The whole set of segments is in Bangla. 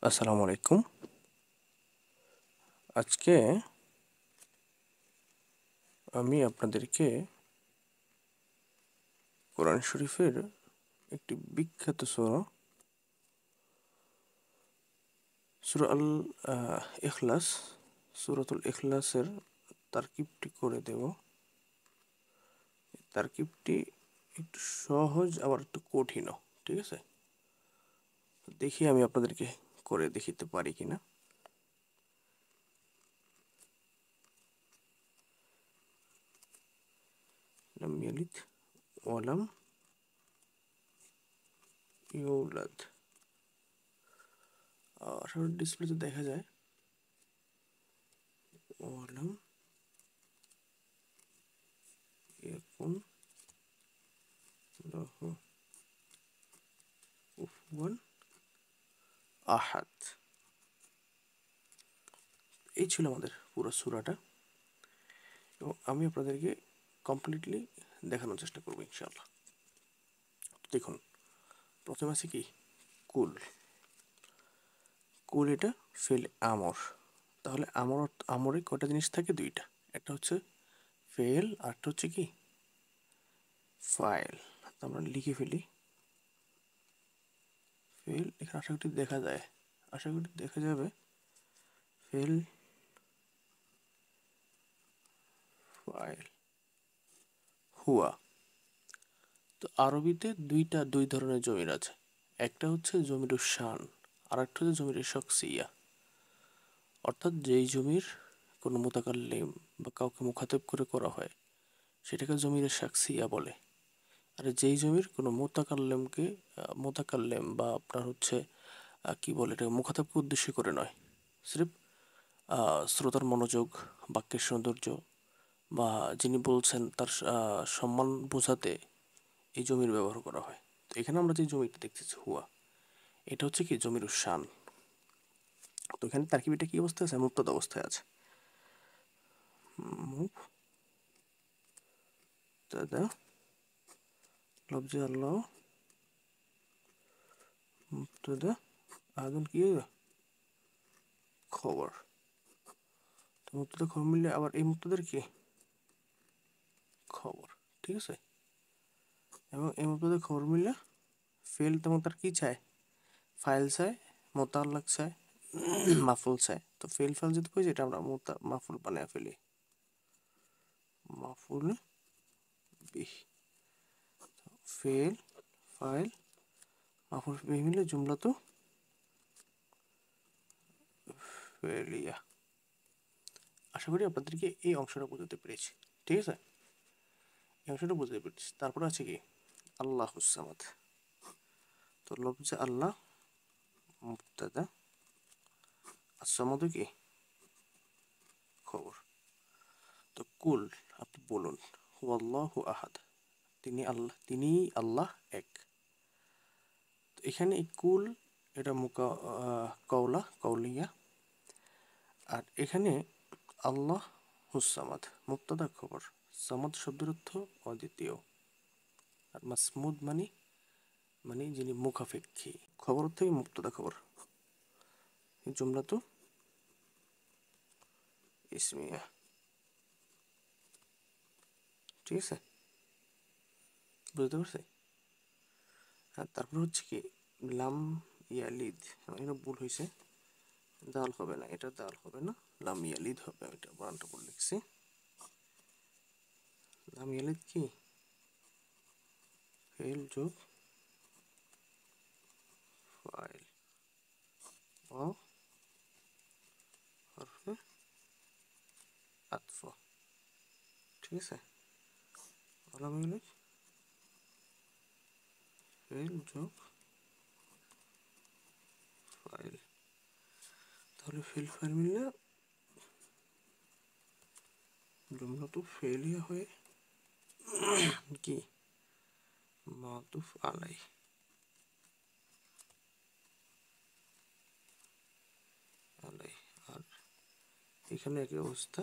আসসালামু আলাইকুম। আজকে আমি আপনাদেরকে কোরআন শরীফের একটি বিখ্যাত সূরা সূরা আল ইখলাস সূরাতুল ইখলাসের তারকিবটি করে দেব। তারকিবটি একটু সহজ আবার একটু কঠিনও, ঠিক আছে? দেখি আমি আপনাদেরকে করে দেখিতে পারি কিনা। লাম ইয়ালিদ ওয়ালাম ইউলাদ। আসলে ডিসপ্লেতে দেখা যায় ওয়ালাম ইয়াকুন লাহু কুফুয়ান আহাদ। এই ছিল আমাদের পুরো সূরাটা, এবং আমি আপনাদেরকে কমপ্লিটলি দেখানোর চেষ্টা করবো ইনশাআল্লাহ। দেখুন, প্রথমে আছে কি কুল। কুল এটা ফেল আমর। তাহলে আমরে কটা জিনিস থাকে? দুইটা। একটা হচ্ছে ফেল, আরটা হচ্ছে কি ফাইল। আমরা লিখে ফেলি ফেল। এখানে আশা করি দেখা যায়, আশা করি দেখা যাবে ফেল ফাইল হুয়া। তো আরবিতে দুই ধরনের জমির আছে। একটা হচ্ছে জমিরুশ শান, আর একটা হচ্ছে জমিরুশ শখসিয়া। অর্থাৎ যেই জমির কোনো মুতাকাল্লিম বা কাউকে মুখাতাব করে করা হয় সেটাকে জমিরে শাকসিয়া বলে। আর যেই জমির কোনো মোতাকাল্লেম বা আপনার হচ্ছে কি বলে, এটা মুখাতাবকে উদ্দেশ্য করে নয়, সির্ফ শ্রোতার মনোযোগ, বাক্যের সৌন্দর্য বা যিনি বলছেন তার সম্মান বোঝাতে এই জমির ব্যবহার করা হয়। তো এখানে আমরা যে জমিটা দেখতেছি হুয়া, এটা হচ্ছে কি জমির শান। তো এখানে তারকিবটা কি অবস্থায় আছে? মুক্তদ অবস্থায় আছে। মুক্তাদা লফজে আল্লাহ মুক্তাদা আদন কি খবর। তো মুক্তাদা খবর মিললে আবার এই মুক্তাদার কি খবর, ঠিক আছে? এবং এই মুক্তাদার খবর মিললে ফেল তেমন তার কি চায়? ফাইল চায়, মোতাল্লাক চায়, মাফুল চায়। তো ফেল ফাইল যদি কই যেটা আমরা মাফুল বানায় ফেলি, মাফুল বিহ। ফেল ফাইল মাফুল বিহ মিলে জুমলা তো ফেলিয়া। আশা করি আপনাদেরকে এই অংশটা বোঝাতে পেরেছি, ঠিক আছে? এই অংশটা বুঝতে পেরেছি। তারপরে আছে কি আল্লাহুস সামাদ। তো লফজে আল্লাহ মুবতাদা, as-সামাদু কি খবর। তো কুল, আপনি বলুন হুয়াল্লাহু আহাদ, তিনিই আল্লাহ এক। তো এখানে এই কুল এটা কওলিয়া। আর এখানে আল্লাহ হুসামাদ মুবতাদা খবর। সামাদ শব্দের অর্থ অদ্বিতীয়। আর মাসমুদ মানে যিনি মুখাপেক্ষী। খবর থেকে মুবতাদা খবর, জুমলা তো ইসমিয়া, ঠিক আছে? বুঝতে পারছি? হ্যাঁ, তারপর হচ্ছে কি লাম ইয়ালিদ। এটা ভুল হয়েছে, দাল হবে না, এটা দাল হবে না, লাম ইয়ালিদ হবে। এটা বানানটা ভুল লিখছি। লাম ইয়ালিদ কি ফেল যোগ ফাইল ও হরফে আতফ, ঠিক আছে? লাম ইয়ালিদ ফেল যোগ ফাইল। তাহলে ফেল ফাইল মিললে জুমলা তো ফেলিয়া হয়ে কি মাতুফ আলাই। আর এখানে একই অবস্থা,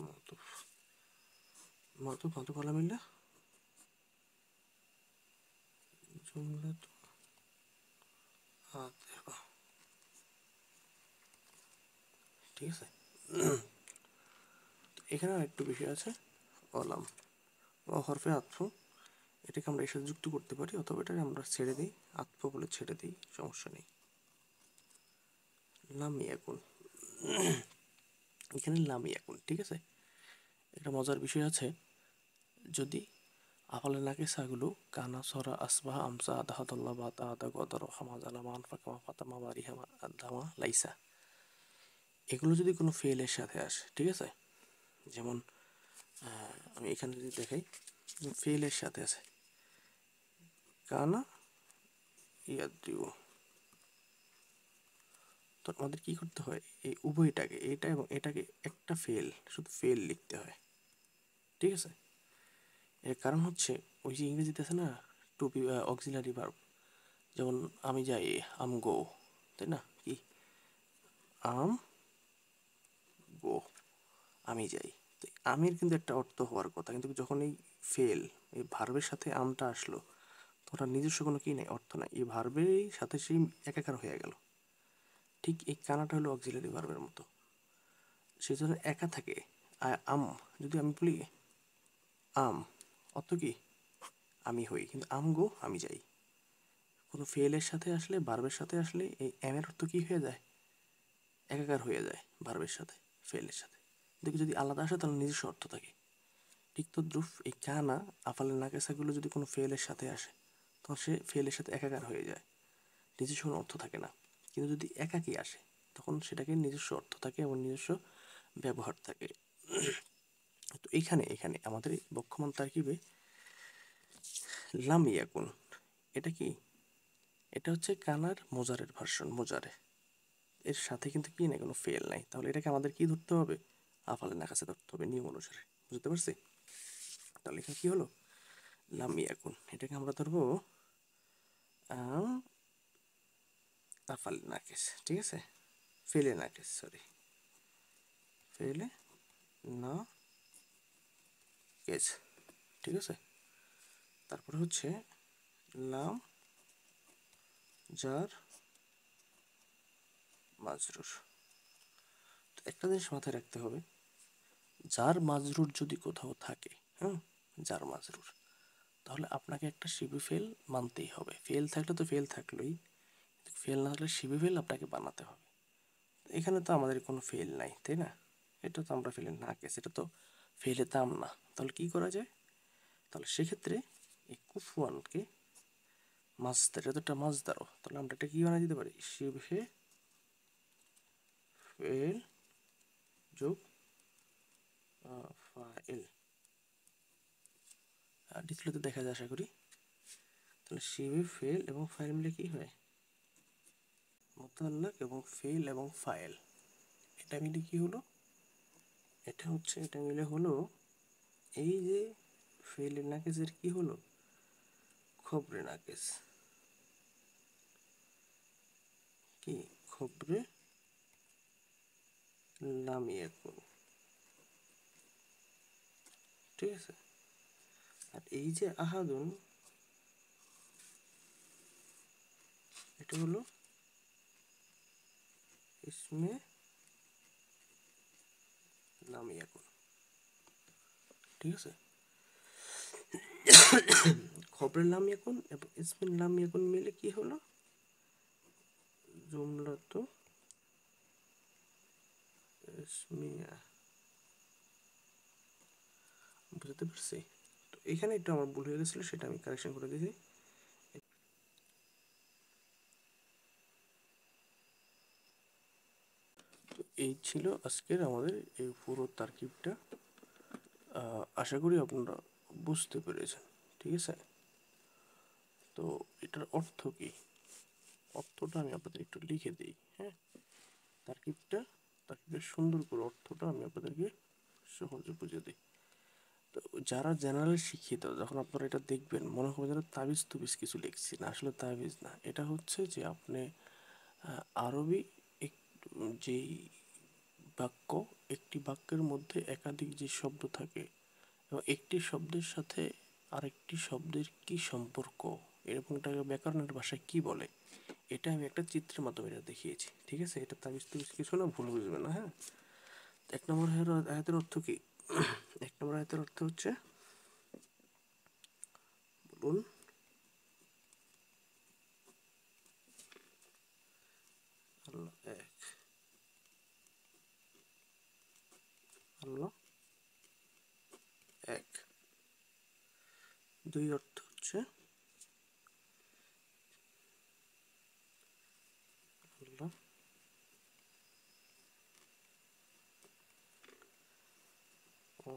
মাতুফ মাতুফ মাতুফ আলা মিললে জুমলা তো ঠিক আছে। এখানে একটু বিষয় আছে, অলাম হরফে আতফ, এটাকে আমরা এর সাথে যুক্ত করতে পারি, অথবা এটাকে আমরা ছেড়ে দিই, আতফ বলে ছেড়ে দিই, সমস্যা নেই। লাম ইয়াকুন, এখানে লাম ইয়াকুন, ঠিক আছে। একটা মজার বিষয় আছে, যদি আফালে নাকিসাগুলো কানা, সরা, আসবাহা, আমসা, আদাহাদুল্লাহ, বাতা, আদা, গদর, হামাজ, আলামা, আনফাকামা, ফাতামা, বারিহামা, আদামা, লাইসা, এগুলো যদি কোনো ফেলের সাথে আসে, ঠিক আছে, যেমন আমি এখানে যদি দেখাই, ফেলের সাথে আছে কানা ইয়াদ্রিউ, তো আমাদের কি করতে হয়, এই উভয়টাকে, এটা এবং এটাকে একটা ফেল, শুধু ফেল লিখতে হয়, ঠিক আছে। এর কারণ হচ্ছে, ওই যে ইংরেজিতে আছে না টু বি অক্সিলারি ভার্ব, যেমন আমি যাই, আম গো, তাই না, কি আম গো, আমি যাই, তো আমের কিন্তু একটা অর্থ হওয়ার কথা, কিন্তু যখন এই ফেল, এই ভার্বের সাথে আমটা আসলো, তখন আর নিজস্ব কোনো কি নেই, অর্থ নাই, এই ভার্বের সাথে সেই একাকার হয়ে গেল। ঠিক এই কানাটা হলো অক্সিলারি ভার্বের মতো, সেই জন্য একা থাকে। আম, যদি আমি বলি আম, অর্থ কি আমি হই, কিন্তু আম গো আমি যাই, কোনো ফেলের সাথে আসলে, ভার্বের সাথে আসলে এই এর অর্থ কি হয়ে যায়, একাকার হয়ে যায় ভার্বের সাথে, ফেলের সাথে। দেখি যদি আলাদা আসে তাহলে নিজস্ব অর্থ থাকে। ঠিক তদ্রুপ এই কানা, আফালে নাকেসাগুলো যদি কোনো ফেলের সাথে আসে, তখন সে ফেলের সাথে একাকার হয়ে যায়, নিজস্ব কোনো অর্থ থাকে না। কিন্তু যদি একাকী আসে, তখন সেটাকে নিজস্ব অর্থ থাকে এবং নিজস্ব ব্যবহার থাকে। তো এখানে এখানে আমাদের এই বক্ষমান তারকিবে লাম ইয়াকুন, এটা কি, এটা হচ্ছে কানার মোজারের ভার্সন, মোজারে, এর সাথে কিন্তু কি নাই, কোনো ফেল নাই, তাহলে এটাকে আমাদের কি ধরতে হবে, আফালে নাকাসে ধরতে হবে নিয়ম অনুসারে, বুঝতে পারছি। তাহলে এখানে কি হলো, লাম ইয়াকুন, এটাকে আমরা ধরবো আফালে নাকেস, ঠিক আছে, ফেলে নাকেস, সরি, ফেলে না কেস, ঠিক আছে। তারপরে হচ্ছে লাম জার মাজরুর। তো একটা জিনিস মাথায় রাখতে হবে, জার মাজরুর যদি কোথাও থাকে, হ্যাঁ, জার মাজরুর, তাহলে আপনাকে একটা শিবি ফেল মানতেই হবে, ফেল থাকলে তো ফেল থাকলোই, ফেল না থাকলে শিবি ফেল আপনাকে বানাতে হবে। এখানে তো আমাদের কোনো ফেল নাই, তাই না, এটা তো আমরা ফেলে না কেস, এটা তো ফেলে দাম না, তাহলে কি করা যায়, তাহলে সেক্ষেত্রে এই কুফওয়ানকে মাজদার, এটা তো একটা মাজদারও, তাহলে আমরা এটা কি বানিয়ে দিতে পারি, শিবে ফেল যোগ ফাইল, ডিসপ্লেতে দেখা যায় আশা করি। তাহলে শিবে ফেল এবং ফাইল মিলে কি হয়, মুতাল্লাক এবং ফেল এবং ফাইল, এটা মিলে কি হলো, এটা হচ্ছে, এটা মিলে হলো এই যে ফেলে নাকেসের কি হলো, খবরে নাকেস, কি খবরে লামিয়ে, ঠিক আছে। আর এই যে আহাদুন, এটা হলো ইসমে লামিয়াকুন, ঠিক আছে। খবরের লামিয়াকুন এবং ইসমে লামিয়াকুন মিলে কি হলো, জুমলা তো ইসমিয়া, বুঝতে পারছি। তো এখানে একটু আমার ভুল হয়ে গেছিলো, সেটা আমি কারেকশন করে দিয়েছি। তো এই ছিল আজকের আমাদের এই পুরো তারকিবটা, আশা করি আপনারা বুঝতে পেরেছেন, ঠিক আছে। তো এটার অর্থ কি, অর্থটা আমি আপনাদের একটু লিখে দিই, হ্যাঁ, তারকিবটা, তারকিবের সুন্দর করে অর্থটা আমি আপনাদেরকে সহজে বুঝিয়ে দিই। তো যারা জেনারেল শিক্ষিত, যখন আপনারা এটা দেখবেন মনে হবে যেন তাবিজ তুবিজ কিছু লিখছি, না আসলে তাবিজ না, এটা হচ্ছে যে আপনি আরবি এক, যেই বাক্য, একটি বাক্যের মধ্যে একাধিক যে শব্দ থাকে এবং একটি শব্দের সাথে আরেকটি শব্দের কি সম্পর্ক, এরকমটাকে ব্যাকরণের ভাষায় কি বলে, এটা আমি একটা চিত্রের মাধ্যমে এটা দেখিয়েছি। ঠিক আছে, এটা তাবিজ তুবিজ কিছু না, ভুল বুঝবে না। হ্যাঁ, এক নম্বর আয়াতের অর্থ কি? এক নম্বর আয়াতের অর্থ হচ্ছে, বলুন। আল্লাহ এক, আল্লাহ এক। দুই অর্থ হচ্ছে আল্লাহ ও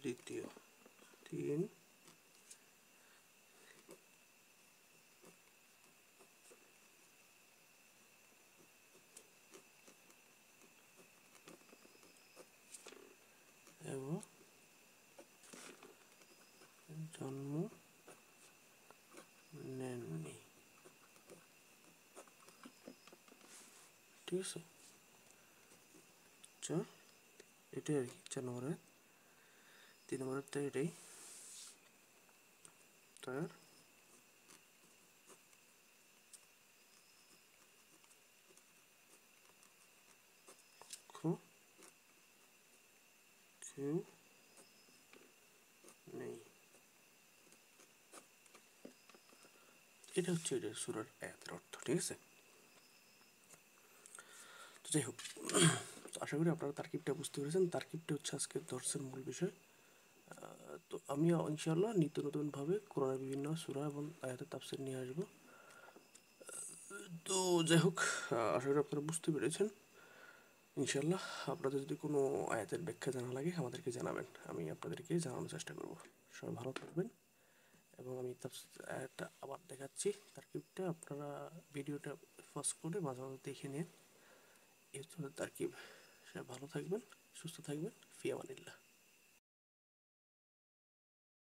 দ্বিতীয়। তিন, এবং জন্ম নেননি। ঠিক আছে, আচ্ছা, এটাই আর কি 4 নম্বরে। 3 নম্বরের তো এটাই তার কেউ নেই। এটা হচ্ছে এটা সূরার আয়াতের অর্থ। ঠিক আছে, তো যাই হোক, তো আশা করি আপনারা তারকিবটা বুঝতে পেরেছেন। তারকিবটা হচ্ছে আজকের দর্সের মূল বিষয়। তো আমি ইনশাআল্লাহ নিত্য নতুনভাবে কোরআনের বিভিন্ন সূরা এবং আয়াতের তাফসীর নিয়ে আসবো। তো যাই হোক, আশা করি আপনারা বুঝতে পেরেছেন। ইনশাআল্লাহ আপনাদের যদি কোনো আয়াতের ব্যাখ্যা জানা লাগে আমাদেরকে জানাবেন, আমি আপনাদেরকে জানানোর চেষ্টা করব। সবাই ভালো থাকবেন, এবং আমি আয়াতটা আবার দেখাচ্ছি তারকিবটা, আপনারা ভিডিওটা পজ করে মাঝে মাঝে দেখে নিন। এই হচ্ছে তারকিব। সবাই ভালো থাকবেন, সুস্থ থাকবেন, ফি আমানিল্লাহ।